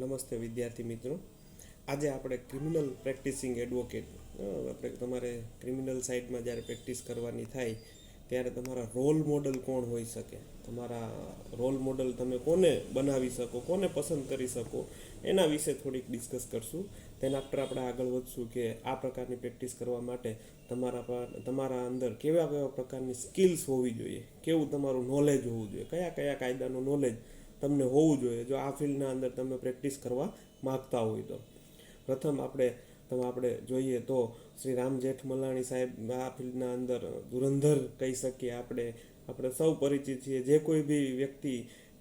નમસ્તે વિદ્યાર્થી મિત્રો. આજે આપણે ક્રિમિનલ પ્રેક્ટિસિંગ એડવોકેટ આપણે તમારે ક્રિમિનલ સાઇડમાં જ્યારે પ્રેક્ટિસ કરવાની થાય ત્યારે તમારા રોલ મોડલ કોણ હોઈ શકે, તમારા રોલ મોડલ તમે કોને બનાવી શકો, કોને પસંદ કરી શકો, એના વિશે થોડીક ડિસ્કસ કરશું. તેના આફ્ટર આપણે આગળ વધશું કે આ પ્રકારની પ્રેક્ટિસ કરવા માટે તમારા અંદર કેવા કેવા પ્રકારની સ્કિલ્સ હોવી જોઈએ, કેવું તમારું નોલેજ હોવું જોઈએ, કયા કયા કાયદાનું નોલેજ તમને હોવું જોઈએ જો આ ફિલ્ડના અંદર તમે પ્રેક્ટિસ કરવા માગતા હોય તો. પ્રથમ આપણે જોઈએ તો શ્રી રામ જેઠમલાણી સાહેબ આ ફિલ્ડના અંદર ધુરંધર કહી શકીએ. આપણે સૌ પરિચિત છીએ. જે કોઈ બી વ્યક્તિ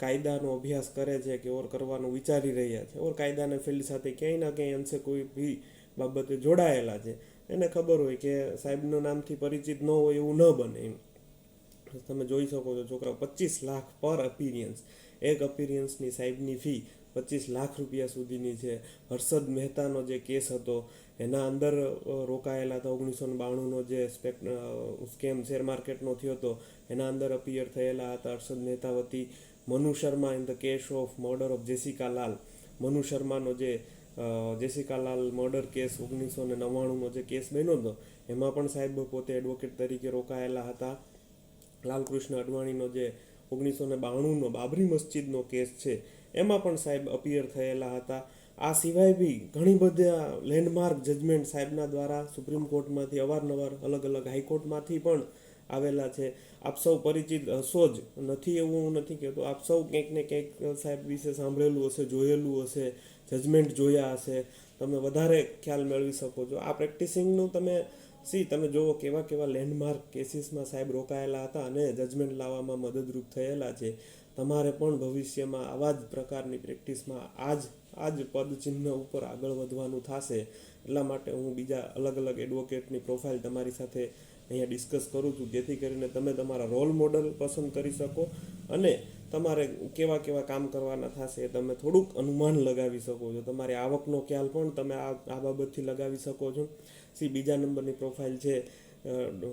કાયદાનો અભ્યાસ કરે છે કે ઓર કરવાનું વિચારી રહ્યા છે, ઓર કાયદાના ફિલ્ડ સાથે ક્યાંય ના ક્યાંય અંશે કોઈ બી બાબતે જોડાયેલા છે, એને ખબર હોય કે સાહેબનું નામથી પરિચિત ન હોય એવું ન બને એમ. તમે જોઈ શકો છો છોકરાઓ 25 લાખ પર અપિરિયન્સ, એક અપિરિયન્સની સાહેબની ફી 25 લાખ રૂપિયા સુધીની છે. હર્ષદ મહેતાનો જે કેસ હતો એના અંદર રોકાયેલા હતા. 1992નો જે સ્કેમ શેર માર્કેટનો થયો હતો એના અંદર અપિયર થયેલા હતા હર્ષદ મહેતા વતી. Manu Sharma in the case of murder of Jessica Lal, Manu શર્માનો જે જેસિકા લાલ મર્ડર કેસ 1999નો જે કેસ બન્યો હતો એમાં પણ સાહેબ પોતે એડવોકેટ તરીકે રોકાયેલા હતા. લાલકૃષ્ણ અડવાણીનો જે 1992નો બાબરી મસ્જિદનો કેસ છે એમાં પણ સાહેબ અપિયર થયેલા હતા. આ સિવાય બી ઘણી બધા લેન્ડમાર્ક જજમેન્ટ સાહેબના દ્વારા સુપ્રીમ કોર્ટમાંથી અવારનવાર અલગ અલગ હાઈકોર્ટમાંથી પણ આવેલા છે. આપ સૌ પરિચિત હશો જ, નથી એવું હું નથી કહેતો, આપ સૌ કંઈક ને કંઈક સાહેબ વિશે સાંભળેલું હશે, જોયેલું હશે, જજમેન્ટ જોયા હશે, તમે વધારે ખ્યાલ મેળવી શકો છો. આ પ્રેક્ટિસિંગનું તમે જુઓ કેવા કેવા લેન્ડમાર્ક કેસીસમાં સાહેબ રોકાયેલા હતા અને જજમેન્ટ લાવવામાં મદદરૂપ થયેલા છે. તમારે પણ ભવિષ્યમાં આવા જ પ્રકારની પ્રેક્ટિસમાં આ જ પદચિહ્ન ઉપર આગળ વધવાનું થશે. એટલા માટે હું બીજા અલગ અલગ એડવોકેટની પ્રોફાઇલ તમારી સાથે અહીંયા ડિસ્કસ કરું છું, જેથી કરીને તમે તમારા રોલ મોડલ પસંદ કરી શકો અને તમારે કેવા કેવા કામ કરવાના થશે તમે થોડુંક અનુમાન લગાવી શકો છો. તમારી આવકનો ખ્યાલ પણ તમે આ બાબતથી લગાવી શકો છો. બીજા નંબરની પ્રોફાઇલ છે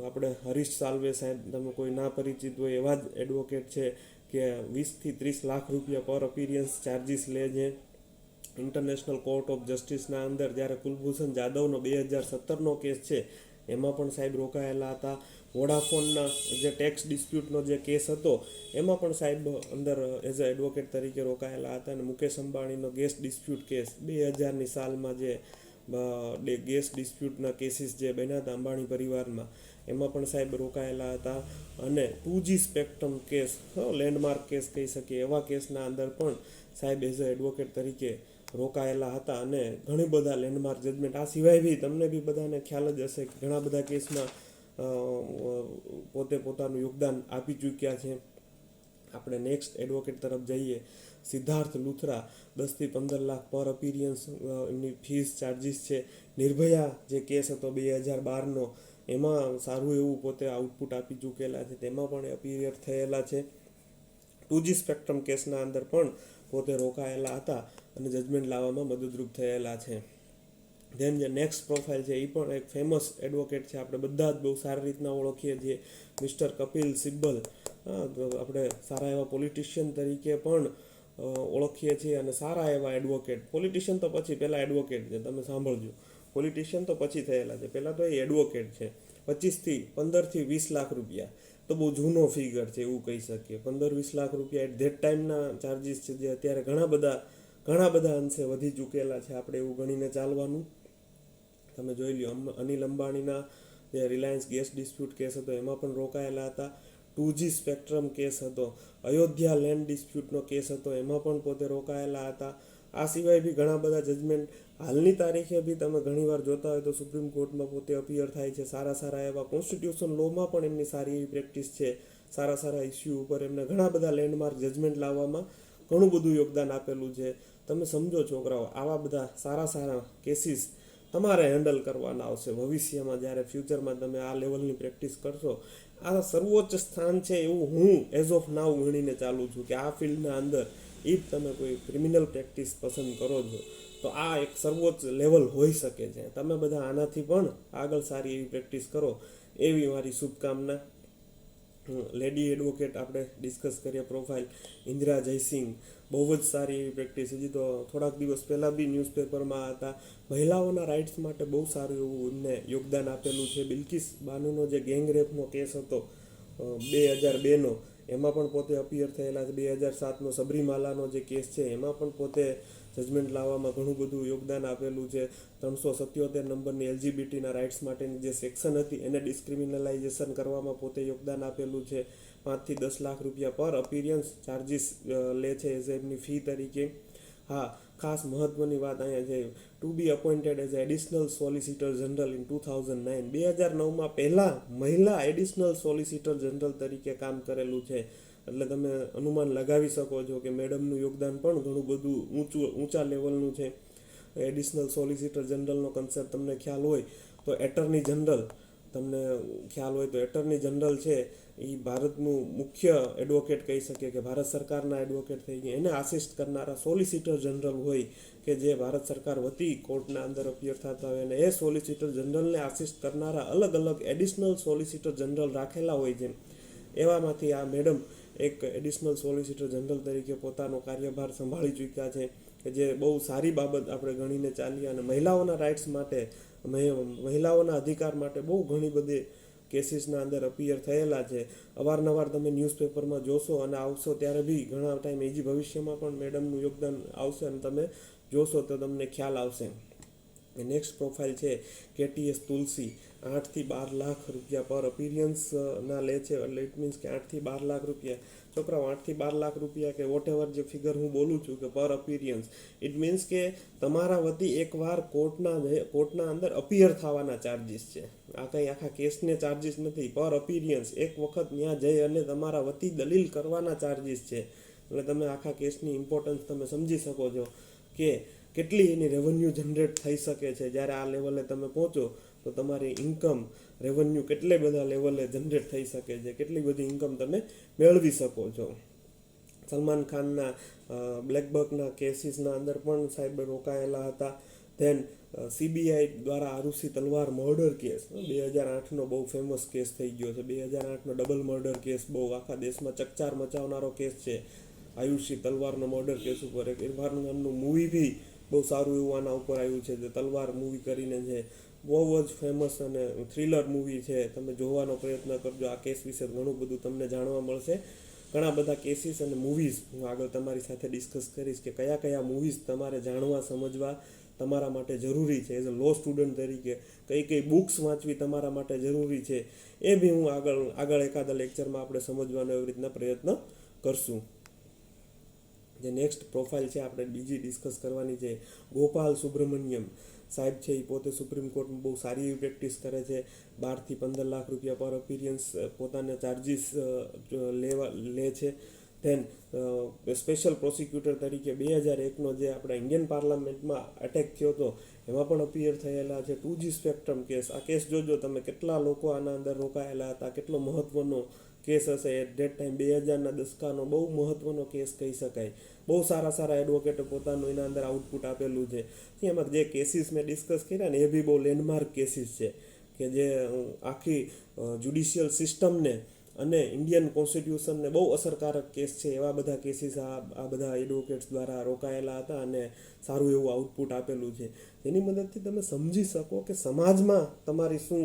આપણે હરીશ સાલ્વે સાહેબ. તમે કોઈ ના પરિચિત હોય એવા જ એડવોકેટ છે કે 20 થી 30 લાખ રૂપિયા પર અપિરિયન્સ ચાર્જિસ લે છે. ઇન્ટરનેશનલ કોર્ટ ઓફ જસ્ટિસના અંદર જ્યારે કુલભૂષણ જાદવનો 2017નો કેસ છે એમાં પણ સાહેબ રોકાયેલા હતા. વોડાફોનના જે ટેક્સ ડિસ્પ્યુટનો જે કેસ હતો એમાં પણ સાહેબ અંદર એઝ અ એડવોકેટ તરીકે રોકાયેલા હતા. અને મુકેશ અંબાણીનો ગેસ ડિસ્પ્યુટ કેસ 2000ની સાલમાં જે ગેસ ડિસ્પ્યુટના કેસીસ જે બન્યા હતા અંબાણી પરિવારમાં એમાં પણ સાહેબ રોકાયેલા હતા. અને 2G spectrum case, landmark case કહી શકીએ, એવા કેસના અંદર પણ સાહેબ એઝ અ એડવોકેટ તરીકે રોકાયેલા હતા અને ઘણી બધા લેન્ડમાર્ક જજમેન્ટ. આ સિવાય બી તમને બી બધાને ખ્યાલ જ હશે કે ઘણા બધા કેસમાં પોતે પોતાનું યોગદાન આપી ચૂક્યા છે. આપણે નેક્સ્ટ એડવોકેટ તરફ જઈએ. સિદ્ધાર્થ લુથરા 10 થી 15 લાખ પર અપિરિયન્સ એમની ફીસ ચાર્જિસ છે. નિર્ભયા જે કેસ હતો 2012નો એમાં સારું એવું પોતે આઉટપુટ આપી ચૂકેલા છે, તેમાં પણ અપિયર થયેલા છે. 2G સ્પેક્ટ્રમ કેસના અંદર પણ પોતે રોકાયેલા હતા અને જજમેન્ટ લાવવામાં મદદરૂપ થયેલા છે. ધેન જે નેક્સ્ટ પ્રોફાઇલ છે એ પણ એક ફેમસ એડવોકેટ છે, આપણે બધા જ બહુ સારી રીતના ઓળખીએ છીએ, મિસ્ટર કપિલ સિબ્બલ. આપણે સારા એવા પોલિટિશિયન તરીકે પણ ઓળખીએ છીએ અને સારા એવા એડવોકેટ. પોલિટિશિયન તો પછી પહેલાં એડવોકેટ છે, તમે સાંભળજો. પોલિટિશિયન તો પછી થયેલા છે, પહેલાં તો એ એડવોકેટ છે. 15 થી 20 લાખ રૂપિયા તો બહુ જૂનો ફિગર છે એવું કહી શકીએ. 15-20 લાખ રૂપિયા એટ ધેટ ટાઈમના ચાર્જિસ છે, જે અત્યારે ઘણા બધા અંશે વધી ચૂકેલા છે. આપણે એવું ગણીને ચાલવાનું. તમે જોઈ લ્યો અનિલ અંબાણીના જે રિલાયન્સ ગેસ ડિસ્પ્યુટ કેસ હતો એમાં પણ રોકાયેલા હતા. 2G સ્પેક્ટ્રમ કેસ હતો. અયોધ્યા લેન્ડ ડિસ્પ્યુટનો કેસ હતો એમાં પણ પોતે રોકાયેલા હતા. આ સિવાય બી ઘણા બધા જજમેન્ટ હાલની તારીખે બી તમે ઘણીવાર જોતા હોય તો સુપ્રીમ કોર્ટમાં પોતે અપિયર થાય છે. સારા એવા કોન્સ્ટિટ્યુશન લોમાં પણ એમની સારી એવી પ્રેક્ટિસ છે. સારા ઇસ્યુ ઉપર એમને ઘણા બધા લેન્ડમાર્ક જજમેન્ટ લાવવામાં ઘણું બધું યોગદાન આપેલું છે. તમે સમજો છોકરાઓ, આવા બધા સારા કેસીસ તમારે હેન્ડલ કરવાના આવશે ભવિષ્યમાં. જ્યારે ફ્યુચરમાં તમે આ લેવલની પ્રેક્ટિસ કરશો, આ સર્વોચ્ચ સ્થાન છે એવું હું એઝ ઓફ નાવ ગણીને ચાલુ છું કે આ ફિલ્ડના અંદર if તમે કોઈ ક્રિમિનલ પ્રેક્ટિસ પસંદ કરો છો તો આ એક સર્વોચ્ચ લેવલ હોઈ શકે છે. તમે બધા આનાથી પણ આગળ સારી એવી પ્રેક્ટિસ કરો એવી મારી શુભકામના. લેડી એડવોકેટ આપણે ડિસ્કસ કરીએ પ્રોફાઇલ ઇન્દિરા જયસિંહ, બહુ જ સારી એવી પ્રેક્ટિસ. હજી તો થોડાક દિવસ પહેલાં બી ન્યૂઝપેપરમાં હતા. મહિલાઓના રાઇટ્સ માટે બહુ સારું એવું એમને યોગદાન આપેલું છે. બિલ્કિસ બાનુનો જે ગેંગ રેપનો કેસ હતો 2002નો, એમાં પણ પોતે અપિયર થયેલા છે. 2007નો સબરીમાલાનો જે કેસ છે એમાં પણ પોતે જજમેન્ટ લાવવામાં ઘણું બધું યોગદાન આપેલું છે. 377 નંબરની એલજીબીટીના રાઇટ્સ માટેની જે સેક્શન હતી એને ડિસ્ક્રિમિનલાઇઝેશન કરવામાં પોતે યોગદાન આપેલું છે. 5 થી 10 લાખ રૂપિયા પર અપિયરન્સ ચાર્જિસ લે છે એઝ એમની ફી તરીકે. હા, ખાસ મહત્વની વાત અહીંયા છે, to be appointed as additional solicitor general in 2009. 2009માં પહેલા મહિલા એડિશનલ સોલિસિટર જનરલ તરીકે કામ કરેલું છે. એટલે તમે અનુમાન લગાવી શકો છો કે મેડમનું યોગદાન પણ ઘણું બધું ઊંચા લેવલનું છે. એડિશનલ સોલિસિટર જનરલનો કન્સેપ્ટ તમને ખ્યાલ હોય તો એટર્ની જનરલ, તમને ખ્યાલ હોય તો એટર્ની જનરલ છે એ ભારતનું મુખ્ય એડવોકેટ કહી શકીએ કે ભારત સરકારના એડવોકેટ થઈ ગયા. એને આસિસ્ટ કરનારા સોલિસિટર જનરલ હોય કે જે ભારત સરકાર વતી કોર્ટના અંદર અપિયર થતા હોય, અને એ સોલિસિટર જનરલને આસિસ્ટ કરનારા અલગ અલગ એડિશનલ સોલિસિટર જનરલ રાખેલા હોય છે. એવામાંથી આ મેડમ એક એડિશનલ સોલિસિટર જનરલ તરીકે પોતાનો કાર્યભાર સંભાળી ચૂક્યા છે, કે જે બહુ સારી બાબત આપણે ગણીને ચાલીએ. અને મહિલાઓના રાઇટ્સ માટે, મહિલાઓના અધિકાર માટે બહુ ઘણી બધી કેસીસના અંદર અપિયર થયેલા છે. અવારનવાર તમે ન્યૂઝપેપરમાં જોશો અને આવશો ત્યારે બી ઘણા ટાઈમ એજી ભવિષ્યમાં પણ મેડમનું યોગદાન આવશે અને તમે જોશો તો તમને ખ્યાલ આવશે. નેક્સ્ટ પ્રોફાઇલ છે કેટીએસ તુલસી. 8 થી 12 લાખ રૂપિયા પર અપિયરન્સના લે છે. એટલે ઇટ મીન્સ કે 8 થી 12 લાખ રૂપિયા, છોકરાઓ 8 થી 12 લાખ રૂપિયા કે વોટ એવર જે ફિગર હું બોલું છું કે પર અપિયરન્સ, ઇટ મીન્સ કે તમારા વતી એકવાર કોર્ટના અંદર અપિયર થવાના ચાર્જિસ છે. આ કંઈ આખા કેસને ચાર્જિસ નથી, પર અપિયરન્સ એક વખત ત્યાં જઈ અને તમારા વતી દલીલ કરવાના ચાર્જિસ છે. એટલે તમે આખા કેસની ઇમ્પોર્ટન્સ તમે સમજી શકો છો કે કેટલી એની રેવન્યુ જનરેટ થઈ શકે છે. જ્યારે આ લેવલે તમે પહોંચો તો તમારી ઇન્કમ રેવન્યુ કેટલે બધા લેવલે જનરેટ થઈ શકે છે, કેટલી બધી ઇન્કમ તમે મેળવી શકો છો. સલમાન ખાનના બ્લેકબકના કેસીસના અંદર પણ સાહેબ રોકાયેલા હતા. ધેન સીબીઆઈ દ્વારા આરુષિ તલવાર મર્ડર કેસ 2008નો બહુ ફેમસ કેસ થઈ ગયો છે. 2008નો ડબલ મર્ડર કેસ બહુ આખા દેશમાં ચકચાર મચાવનારો કેસ છે. આયુષી તલવારનો મર્ડર કેસ ઉપર એક ઇરફાન ખાનનું મૂવી બી બહુ સારું એવું આના ઉપર આવ્યું છે, જે તલવાર મૂવી કરીને છે. બહુ જ ફેમસ અને થ્રિલર મૂવી છે. તમે જોવાનો પ્રયત્ન કરજો. આ કેસ વિશે ઘણું બધું તમને જાણવા મળશે. ઘણા બધા કેસીસ અને મૂવીઝ હું આગળ તમારી સાથે ડિસ્કસ કરીશ કે કયા કયા મૂવીઝ તમારે જાણવા સમજવા તમારા માટે જરૂરી છે. એઝ અ લો સ્ટુડન્ટ તરીકે કઈ કઈ બુક્સ વાંચવી તમારા માટે જરૂરી છે, એ બી હું આગળ એકાદા લેક્ચરમાં આપણે સમજવાનો એવી રીતના પ્રયત્ન કરશું. જે નેક્સ્ટ પ્રોફાઇલ છે આપણે બીજી ડિસ્કસ કરવાની છે, ગોપાલ સુબ્રમણ્યમ સાહેબ છે. એ પોતે સુપ્રીમ કોર્ટમાં બહુ સારી એવી પ્રેક્ટિસ કરે છે. 12 થી 15 લાખ રૂપિયા પર અપિયરન્સ પોતાના ચાર્જિસ લે છે. ધેન સ્પેશિયલ પ્રોસિક્યુટર તરીકે 2001નો જે આપણા ઇન્ડિયન પાર્લામેન્ટમાં એટેક થયો હતો એમાં પણ અપિયર થયેલા છે. 2G સ્પેક્ટ્રમ કેસ, આ કેસ જોજો તમે, કેટલા લોકો આના અંદર રોકાયેલા હતા, કેટલો મહત્વનો કેસ હશે એટ ડેટ ટાઈમ. 2000ના દશકાનો બહુ મહત્વનો કેસ કહી શકાય. બહુ સારા એડવોકેટે પોતાનું એના અંદર આઉટપુટ આપેલું છે. એમાં જે કેસીસ મેં ડિસ્કસ કર્યા ને એ બી બહુ લેન્ડમાર્ક કેસીસ છે, કે જે આખી જ્યુડિશિયલ સિસ્ટમને અને ઇન્ડિયન કોન્સ્ટિટ્યુશનને બહુ અસરકારક કેસ છે. એવા બધા કેસીસ આ બધા એડવોકેટ્સ દ્વારા રોકાયેલા હતા અને સારું એવું આઉટપુટ આપેલું છે. જેની મદદથી તમે સમજી શકો કે સમાજમાં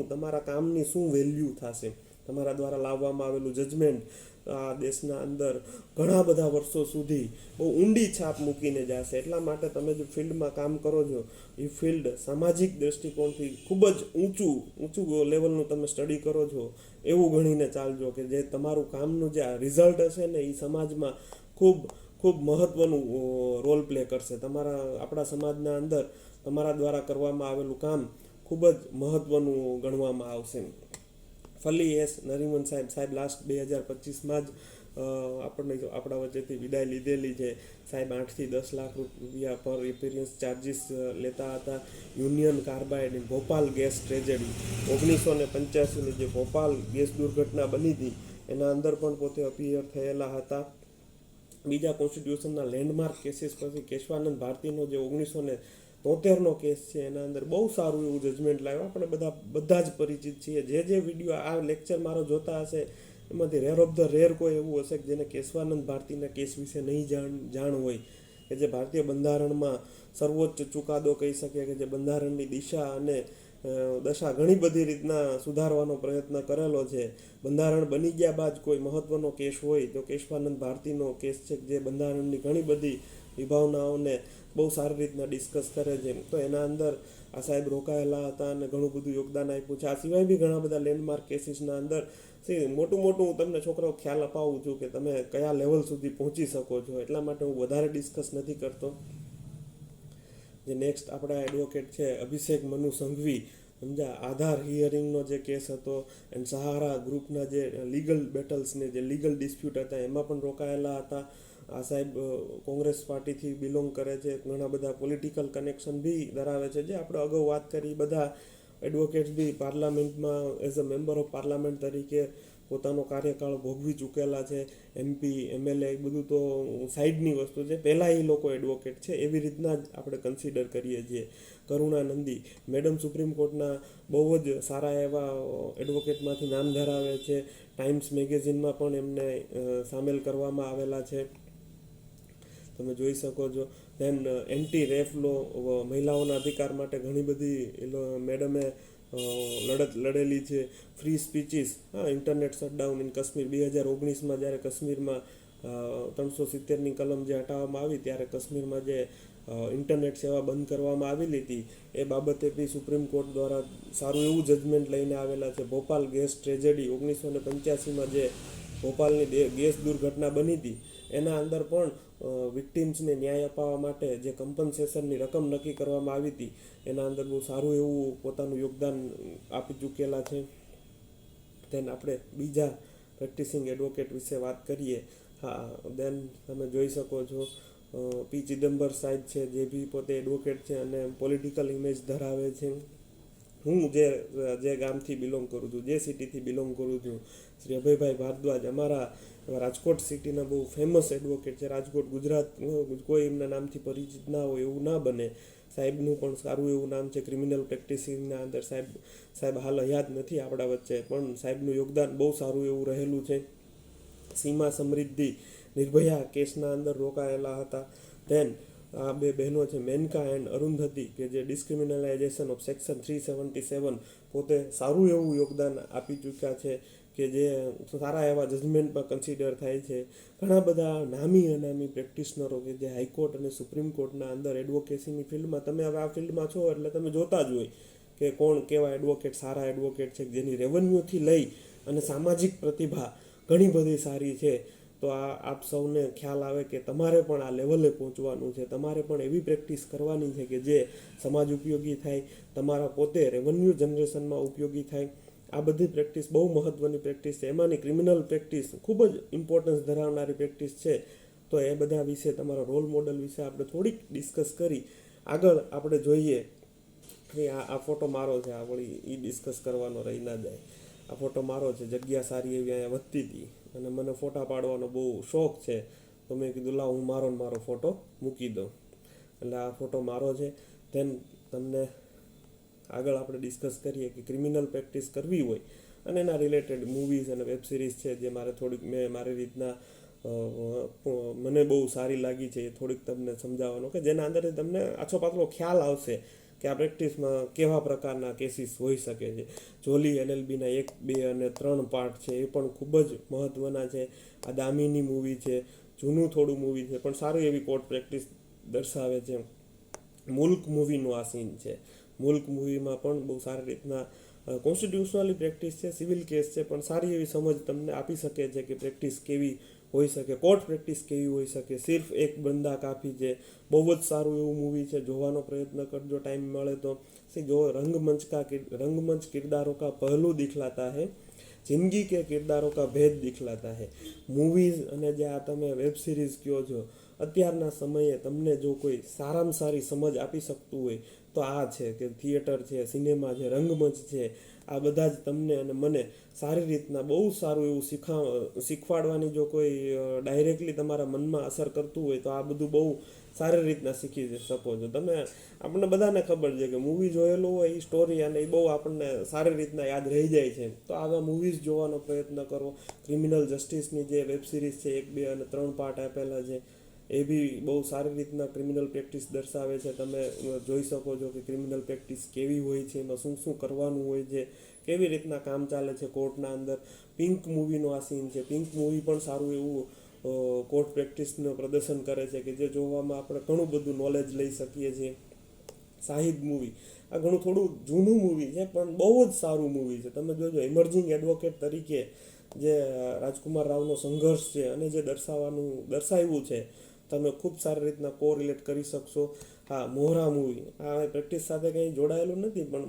તમારા કામની શું વેલ્યુ થશે. તમારા દ્વારા લાવવામાં આવેલું જજમેન્ટ આ દેશના અંદર ઘણા બધા વર્ષો સુધી બહુ ઊંડી છાપ મૂકીને જશે. એટલા માટે તમે જે ફિલ્ડમાં કામ કરો છો એ ફિલ્ડ સામાજિક દૃષ્ટિકોણથી ખૂબ જ ઊંચું લેવલનું તમે સ્ટડી કરો છો એવું ગણીને ચાલજો, કે જે તમારું કામનું જે રિઝલ્ટ હશે ને એ સમાજમાં ખૂબ મહત્ત્વનું રોલ પ્લે કરશે. આપણા સમાજના અંદર તમારા દ્વારા કરવામાં આવેલું કામ ખૂબ જ મહત્ત્વનું ગણવામાં આવશે. ફલી એસ નરીમન સાહેબ લાસ્ટ 2025માં જ આપણા વચ્ચેથી વિદાય લીધેલી છે. સાહેબ 8 થી 10 લાખ રૂપિયા પર એપિયરન્સ ચાર્જિસ લેતા હતા. Union Carbide Bhopal gas tragedy 1985ની જે ભોપાલ ગેસ દુર્ઘટના બની હતી એના અંદર પણ પોતે અપિયર થયેલા હતા. બીજા કોન્સ્ટિટ્યુશનના લેન્ડમાર્ક કેસીસ પછી કેશવાનંદ ભારતીનો જે 1973નો કેસ છે એના અંદર બહુ સારું એવું જજમેન્ટ લાવ્યો. આપણે બધા જ પરિચિત છીએ. જે વિડીયો આ લેક્ચર મારો જોતા હશે એમાંથી રેર ઓફ ધ રેર કોઈ એવું હશે કે જેને કેશવાનંદ ભારતીના કેસ વિશે નહીં જાણ હોય, કે જે ભારતીય બંધારણમાં સર્વોચ્ચ ચુકાદો કહી શકે, કે જે બંધારણની દિશા અને દશા ઘણી બધી રીતના સુધારવાનો પ્રયત્ન કરેલો છે. બંધારણ બની ગયા બાદ કોઈ મહત્વનો કેસ હોય તો કેશવાનંદ ભારતીનો કેસ છે, જે બંધારણની ઘણી બધી વિભાવનાઓને બહુ સારી રીતના ડિસ્કસ કરે છે. તો એના અંદર આ સાહેબ રોકાયેલા હતા અને ઘણું બધું યોગદાન આપ્યું છે. આ સિવાય બી ઘણા બધા લેન્ડમાર્ક કેસીસના અંદર મોટું હું તમને છોકરાઓ ખ્યાલ અપાવું છું કે તમે કયા લેવલ સુધી પહોંચી શકો છો, એટલા માટે હું વધારે ડિસ્કસ નથી કરતો. જે નેક્સ્ટ આપણા એડવોકેટ છે અભિષેક મનુ સંઘવી, સમજા આધાર હિયરિંગનો જે કેસ હતો એન્ડ સહારા ગ્રુપના જે લીગલ બેટલ્સને જે લીગલ ડિસ્પ્યુટ હતા એમાં પણ રોકાયેલા હતા. આ સાહેબ કોંગ્રેસ પાર્ટીથી બિલોંગ કરે છે, ઘણા બધા પોલિટિકલ કનેક્શન બી ધરાવે છે. જે આપણે અગાઉ વાત કરી, બધા એડવોકેટ્સ બી પાર્લામેન્ટમાં as a member of parliament તરીકે પોતાનો કાર્યકાળ ભોગવી ચૂકેલા છે. MP MLA બધું તો સાઈડની વસ્તુ છે, પહેલાં એ લોકો એડવોકેટ છે એવી રીતના જ આપણે કન્સિડર કરીએ છીએ. કરુણા નંદી મેડમ સુપ્રીમ કોર્ટના બહુ જ સારા એવા એડવોકેટમાંથી નામ ધરાવે છે. ટાઈમ્સ મેગેઝિનમાં પણ એમને સામેલ કરવામાં આવેલા છે, તમે જોઈ શકો છો. ધેન એન્ટી રેપ લો, મહિલાઓના અધિકાર માટે ઘણી બધી મેડમે લડત લડેલી છે. Free speeches, internet shutdown in Kashmir 2019માં જ્યારે કાશ્મીરમાં 370ની કલમ જે હટાવવામાં આવી ત્યારે કાશ્મીરમાં જે ઇન્ટરનેટ સેવા બંધ કરવામાં આવેલી હતી એ બાબતે બી સુપ્રીમ કોર્ટ દ્વારા સારું એવું જજમેન્ટ લઈને આવેલા છે. ભોપાલ ગેસ ટ્રેજેડી 1985માં જે ભોપાલની ગેસ દુર્ઘટના બની હતી એના અંદર પણ વિક્ટિમ્સને ન્યાય અપાવવા માટે જે કમ્પન્સેશનની રકમ નક્કી કરવામાં આવી હતી એના અંદર બહુ સારું એવું પોતાનું યોગદાન આપી ચૂકેલા છે. દેન આપણે બીજા પ્રેક્ટિસિંગ એડવોકેટ વિશે વાત કરીએ. દેન તમે જોઈ શકો છો P. ચિદમ્બર સાહેબ છે, જે બી પોતે એડવોકેટ છે અને પોલિટિકલ ઇમેજ ધરાવે છે. હું જે ગામથી બિલોંગ કરું છું, જે સિટીથી બિલોંગ કરું છું, શ્રી અભયભાઈ ભારદ્વાજ અમારા રાજકોટ સિટીના બહુ ફેમસ એડવોકેટ છે. રાજકોટ ગુજરાત કોઈ એમના નામથી પરિચિત ના હોય એવું ના બને. સાહેબનું પણ સારું એવું નામ છે ક્રિમિનલ પ્રેક્ટિસિંગના અંદર. સાહેબ હાલ હયાત નથી આપણા વચ્ચે, પણ સાહેબનું યોગદાન બહુ સારું એવું રહેલું છે. સીમા સમૃદ્ધિ નિર્ભયા કેસના અંદર રોકાયેલા હતા. ધેન આ બે બહેનો છે મેનકા એન્ડ અરુંધતી, કે જે ડિસ્ક્રિમિનલાઇઝેશન ઓફ સેક્શન 377 પોતે સારું એવું યોગદાન આપી ચૂક્યા છે, કે જે સારા એવા જજમેન્ટમાં કન્સિડર થાય છે. ઘણા બધા નામી અનામી પ્રેક્ટિશનરો કે જે હાઈકોર્ટ અને સુપ્રીમ કોર્ટના અંદર એડવોકેસીની ફિલ્ડમાં, તમે હવે આ ફિલ્ડમાં છો એટલે તમે જોતા જ હોય કે કોણ કેવા એડવોકેટ સારા એડવોકેટ છે, જેની રેવન્યુથી લઈ અને સામાજિક પ્રતિભા ઘણી બધી સારી છે. તો આપ સૌને ખ્યાલ આવે કે તમારે પણ આ લેવલે પહોંચવાનું છે, તમારે પણ એવી પ્રેક્ટિસ કરવાની છે કે જે સમાજ ઉપયોગી થાય, તમારા પોતે રેવન્યુ જનરેશનમાં ઉપયોગી થાય. આ બધી પ્રેક્ટિસ બહુ મહત્ત્વની પ્રેક્ટિસ છે. એમાંની ક્રિમિનલ પ્રેક્ટિસ ખૂબ જ ઇમ્પોર્ટન્સ ધરાવનારી પ્રેક્ટિસ છે. તો એ બધા વિશે, તમારા રોલ મોડલ વિશે આપણે થોડીક ડિસ્કસ કરી. આગળ આપણે જોઈએ કે આ ફોટો મારો છે, આ વળી એ ડિસ્કસ કરવાનો રહી ના જાય. આ ફોટો મારો છે, જગ્યા સારી એવી અહીંયા વધતી હતી અને મને ફોટા પાડવાનો બહુ શોખ છે, તો મેં કીધું લાવ હું મારો ફોટો મૂકી દઉં. એટલે આ ફોટો મારો છે. ધેન તમને આગળ આપણે ડિસ્કસ કરીએ કે ક્રિમિનલ પ્રેક્ટિસ કરવી હોય અને એના રિલેટેડ મૂવીઝ અને વેબ સિરીઝ છે જે મારે થોડીક મેં મારી રીતના મને બહુ સારી લાગી છે, એ થોડીક તમને સમજાવવાનો, કે જેના અંદરથી તમને આછો પાતળો ખ્યાલ આવશે કે આ પ્રેક્ટિસમાં કેવા પ્રકારના કેસીસ હોઈ શકે છે. જોલી LLBના 1, 2 અને 3 પાર્ટ છે, એ પણ ખૂબ જ મહત્ત્વના છે. આ દામીની મૂવી છે, જૂનું થોડું મૂવી છે, પણ સારી એવી કોર્ટ પ્રેક્ટિસ દર્શાવે છે. મુલ્ક મૂવીનો આ સીન છે. મુલ્ક મૂવીમાં પણ બહુ સારી રીતના કોન્સ્ટિટ્યુશનલી પ્રેક્ટિસ છે, સિવિલ કેસ છે, પણ સારી એવી સમજ તમને આપી શકે છે કે પ્રેક્ટિસ કેવી હોઈ શકે, કોર્ટ પ્રેક્ટિસ કેવી હોઈ શકે. સિર્ફ એક બંદા કાફી છે, બહુ જ સારું એવું મૂવી છે, જોવાનો પ્રયત્ન કરજો ટાઈમ મળે તો. જો रंगमंच किरदारों का पहलू दिखलाता है, જિંદગી કે કિરદારો કા ભેદ દિખલાતા હૈ. મૂવીઝ અને જે આ તમે વેબ સિરીઝ કહો છો, અત્યારના સમયે તમને જો કોઈ સારામાં સારી સમજ આપી શકતું હોય તો આ છે, કે થિયેટર છે, સિનેમા છે, રંગમંચ છે, આ બધા જ તમને અને મને સારી રીતના બહુ સારું એવું શીખવાડવાની જો કોઈ ડાયરેક્ટલી તમારા મનમાં અસર કરતું હોય તો આ બધું બહુ સારી રીતના શીખી શકો છો તમે. આપણને બધાને ખબર છે કે મૂવી જોયેલું હોય એ સ્ટોરી અને એ બહુ આપણને સારી રીતના યાદ રહી જાય છે. તો આવા મૂવીઝ જોવાનો પ્રયત્ન કરો. ક્રિમિનલ જસ્ટિસની જે વેબ સિરીઝ છે 1, 2 અને 3 પાર્ટ આપેલા છે એ બી બહુ સારી રીતના ક્રિમિનલ પ્રેક્ટિસ દર્શાવે છે. તમે જોઈ શકો છો કે ક્રિમિનલ પ્રેક્ટિસ કેવી હોય છે, એમાં શું શું કરવાનું હોય છે, કેવી રીતના કામ ચાલે છે કોર્ટના અંદર. પિંક મૂવીનો આ સીન છે. પિંક મૂવી પણ સારું એવું કોર્ટ પ્રેક્ટિસનું પ્રદર્શન કરે છે કે જે જોવામાં આપણે ઘણું બધું નોલેજ લઈ શકીએ છીએ. શાહિદ મૂવી આ ઘણું થોડું જૂનું મૂવી છે પણ બહુ જ સારું મૂવી છે. તમે જોજો ઇમર્જિંગ એડવોકેટ તરીકે જે રાજકુમાર રાવનો સંઘર્ષ છે અને જે દર્શાવ્યું છે તમે ખૂબ સારી રીતના કોરિલેટ કરી શકશો. હા, મોહરા મૂવી આ પ્રેક્ટિસ સાથે કંઈ જોડાયેલું નથી પણ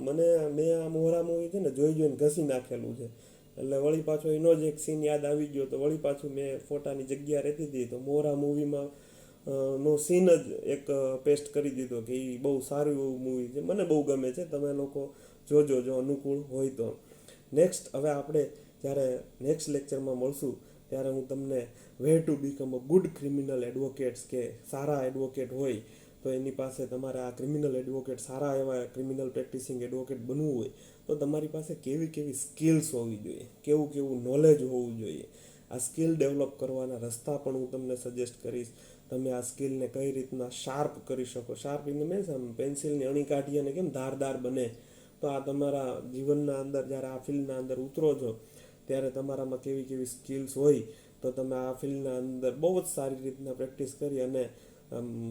મેં આ મોહરા મૂવી છે ને જોઈને ઘસી નાખેલું છે. એટલે વળી પાછો એનો જ એક સીન યાદ આવી ગયો તો વળી પાછું મેં ફોટાની જગ્યા રહેતી હતી તો મોહરા મૂવીમાં નો સીન જ એક પેસ્ટ કરી દીધો કે એ બહુ સારું એવું મૂવી છે. મને બહુ ગમે છે. તમે લોકો જોજો જો અનુકૂળ હોય તો. નેક્સ્ટ હવે આપણે જ્યારે નેક્સ્ટ લેક્ચરમાં મળશું ત્યારે હું તમને way to become a good criminal advocates કે સારા એડવોકેટ હોય તો એની પાસે તમારે આ ક્રિમિનલ એડવોકેટ સારા એવા ક્રિમિનલ પ્રેક્ટિસિંગ એડવોકેટ બનવું હોય તો તમારી પાસે કેવી કેવી સ્કિલ્સ હોવી જોઈએ, કેવું કેવું નોલેજ હોવું જોઈએ. આ સ્કિલ ડેવલપ કરવાના રસ્તા પણ હું તમને સજેસ્ટ કરીશ. તમે આ સ્કિલને કઈ રીતના શાર્પ કરી શકો. શાર્પ ઇન ધ મીન્સ આમ પેન્સિલની અણી કાઢી અને કેમ ધારદાર બને. તો આ તમારા જીવનના અંદર જ્યારે આ ફિલ્ડના અંદર ઉતરો છો ત્યારે તમારામાં કેવી કેવી સ્કિલ્સ હોય તો તમે આ ફિલ્ડના અંદર બહુ જ સારી રીતના પ્રેક્ટિસ કરી અને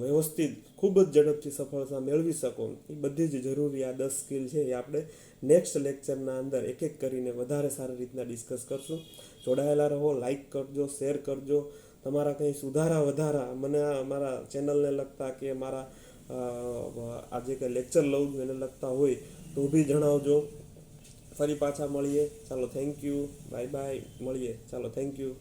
વ્યવસ્થિત ખૂબ જ ઝડપથી સફળતા મેળવી શકો. એ બધી જ જરૂરી આ 10 સ્કિલ છે એ આપણે નેક્સ્ટ લેક્ચરના અંદર એક એક કરીને વધારે સારી રીતના ડિસ્કસ કરશું. જોડાયેલા રહો, લાઈક કરજો, શેર કરજો. તમારા કંઈ સુધારા વધારા મને મારા ચેનલને લગતા કે મારા આ જે કંઈ લેક્ચર લઉં છું એને લગતા હોય તો બી જણાવજો. ફરી પાછા મળીએ. ચાલો, થેન્ક યુ, બાય બાય. મળીએ. ચાલો, થેન્ક યુ.